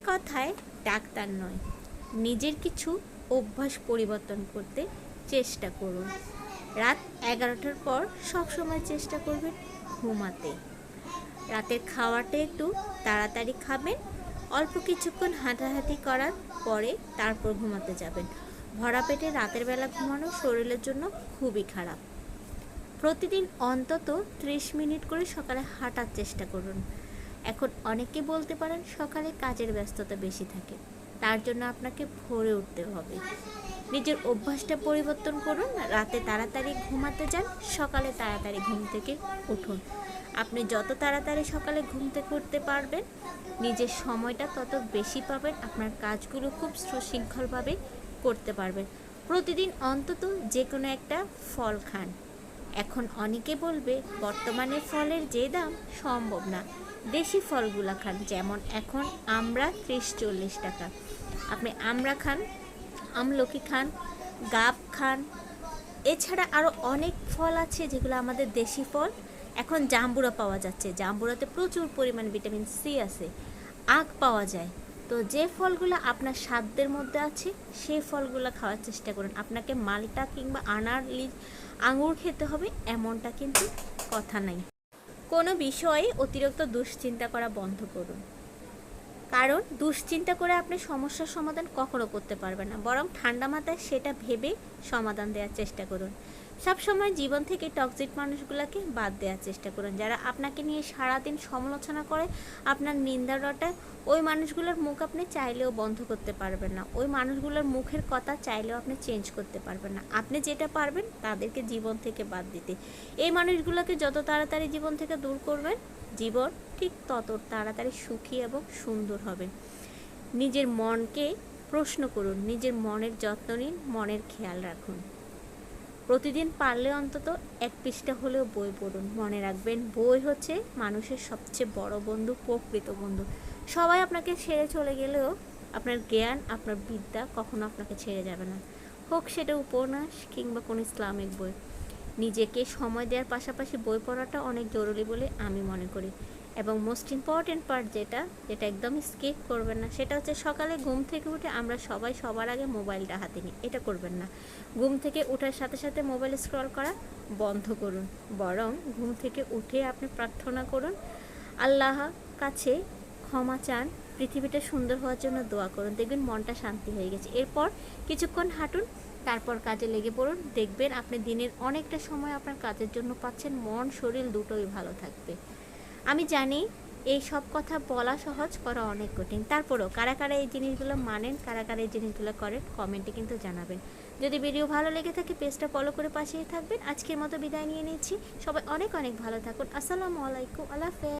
কথায় ডাক্তার নয়, নিজের কিছু অভ্যাস পরিবর্তন করতে চেষ্টা করুন। রাত 11টার পর সবসময় চেষ্টা করবেন ঘুমাতে। রাতের খাওয়াটা একটু তাড়াতাড়ি খাবেন। অল্প কিছুক্ষণ হাঁটাহাঁটি করার পরে তারপর ঘুমাতে যাবেন। ভরা পেটে রাতের বেলা ঘুমানো শরীরের জন্য খুবই খারাপ। প্রতিদিন অন্তত 30 মিনিট করে সকালে হাঁটার চেষ্টা করুন। এখন অনেকে বলতে পারেন সকালে কাজের ব্যস্ততা বেশি থাকে, তার জন্য আপনাকে ভোরে উঠতে হবে। নিজের অভ্যাসটা পরিবর্তন করুন। রাতে তাড়াতাড়ি ঘুমাতে যান, সকালে তাড়াতাড়ি ঘুম থেকে উঠুন। আপনি যত তাড়াতাড়ি সকালে ঘুম থেকে উঠতে পারবেন, নিজের সময়টা তত বেশি পাবেন। আপনার কাজগুলো খুব সুশৃঙ্খলভাবে করতে পারবেন। প্রতিদিন অন্তত যে কোনো একটা ফল খান। এখন অনেকে বলবে বর্তমানে ফলের যে দাম, সম্ভব না। দেশি ফলগুলা খান, যেমন এখন আমড়া 30-40 টাকা। আপনি আমড়া খান, আমলকি খান, গাব খান। এছাড়া আরও অনেক ফল আছে যেগুলো আমাদের দেশি ফল। এখন জাম্বুরা পাওয়া যাচ্ছে, জাম্বুরাতে প্রচুর পরিমাণ ভিটামিন সি আছে। আখ পাওয়া যায়। তো যে ফলগুলো আপনার সাধ্যের মধ্যে আছে সেই ফলগুলো খাওয়ার চেষ্টা করুন। আপনাকে মালটা কিংবা আঙুর খেতে হবে এমনটা কিন্তু কথা নাই। কোনো বিষয়ে অতিরিক্ত দুশ্চিন্তা করা বন্ধ করুন, কারণ দুশ্চিন্তা করে আপনি সমস্যার সমাধান কখনো করতে পারবেন না। বরং ঠান্ডা মাথায় সেটা ভেবে সমাধান দেওয়ার চেষ্টা করুন। সবসময় জীবন থেকে টক্সিক মানুষগুলোকে বাদ দেওয়ার চেষ্টা করুন। যারা আপনাকে নিয়ে সারাদিন সমালোচনা করে, আপনার নিন্দা রটায়, ওই মানুষগুলোর মুখ আপনি চাইলেও বন্ধ করতে পারবেন না। ওই মানুষগুলোর মুখের কথা চাইলেও আপনি চেঞ্জ করতে পারবেন না। আপনি যেটা পারবেন তাদেরকে জীবন থেকে বাদ দিতে। এই মানুষগুলোকে যত তাড়াতাড়ি জীবন থেকে দূর করবেন, জীবন ঠিক তত তাড়াতাড়ি সুখী এবং সুন্দর হবে। নিজের মনকে প্রশ্ন করুন, নিজের মনের যত্ন নিন, মনের খেয়াল রাখুন। প্রতিদিন পারলে অন্তত 1 পৃষ্ঠা হলেও বই পড়ুন। মনে রাখবেন, বই হচ্ছে মানুষের সবচেয়ে বড় বন্ধু, প্রকৃত বন্ধু। সবাই আপনাকে ছেড়ে চলে গেলেও আপনার জ্ঞান, আপনার বিদ্যা কখনো আপনাকে ছেড়ে যাবে না। হোক সেটা উপন্যাস কিংবা কোনো ইসলামিক বই। নিজেকে সময় দেওয়ার পাশাপাশি বই পড়াটা অনেক জরুরি বলে আমি মনে করি। এবং মোস্ট ইম্পর্টেন্ট পার্ট যেটা একদম স্কিপ করবেন না, সেটা হচ্ছে সকালে ঘুম থেকে উঠে আমরা সবাই সবার আগে মোবাইলটা হাতে নিই। এটা করবেন না। ঘুম থেকে ওঠার সাথে সাথে মোবাইল স্ক্রল করা বন্ধ করুন। বরং ঘুম থেকে উঠে আপনি প্রার্থনা করুন, আল্লাহ কাছে ক্ষমা চান, পৃথিবীটা সুন্দর হওয়ার জন্য দোয়া করুন। দেখবেন মনটা শান্তি হয়ে গেছে। এরপর কিছুক্ষণ হাঁটুন, তারপর কাজে লেগে পড়ুন। দেখবেন আপনি দিনের অনেকটা সময় আপনার কাজের জন্য পাচ্ছেন। মন শরীর দুটোই ভালো থাকবে। আমি জানি এই সব কথা বলা সহজ, করা অনেক কঠিন। তারপরেও কারা কারা এই জিনিসগুলো মানেন, কারা কারা এই জিনিসগুলো করেন, কমেন্টে কিন্তু জানাবেন। যদি ভিডিও ভালো লেগে থাকে পেজটা ফলো করে পাশেই থাকবেন। আজকের মতো বিদায় নিয়ে নিচ্ছি। সবাই অনেক অনেক ভালো থাকুন। আসসালামু আলাইকুম, আল্লাহ হাফেজ।